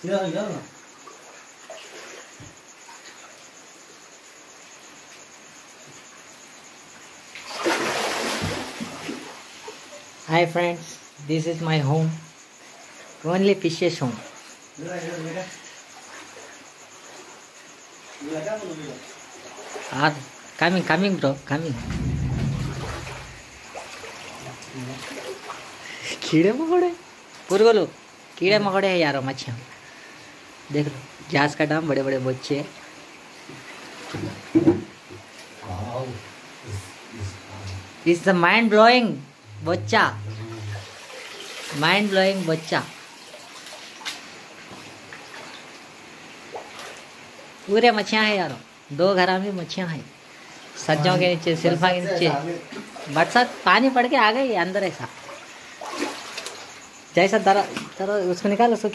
Hi friends, this is my home. Only fishes home. Coming bro, coming. कीड़े मकोड़े पुरगोलो कीड़े मकोड़े है यार मच्छियाँ देख लो जहाज का दाम बड़े बड़े बच्चे इट्स द माइंड ब्लोइंग बच्चा पूरे मच्छियाँ हैं यार 2 घरा में मच्छियाँ हैं सज्जों के नीचे सिल्फा के नीचे बरसात पानी पड़ के आ गई अंदर ऐसा जैसा तरह उसको निकालो उसको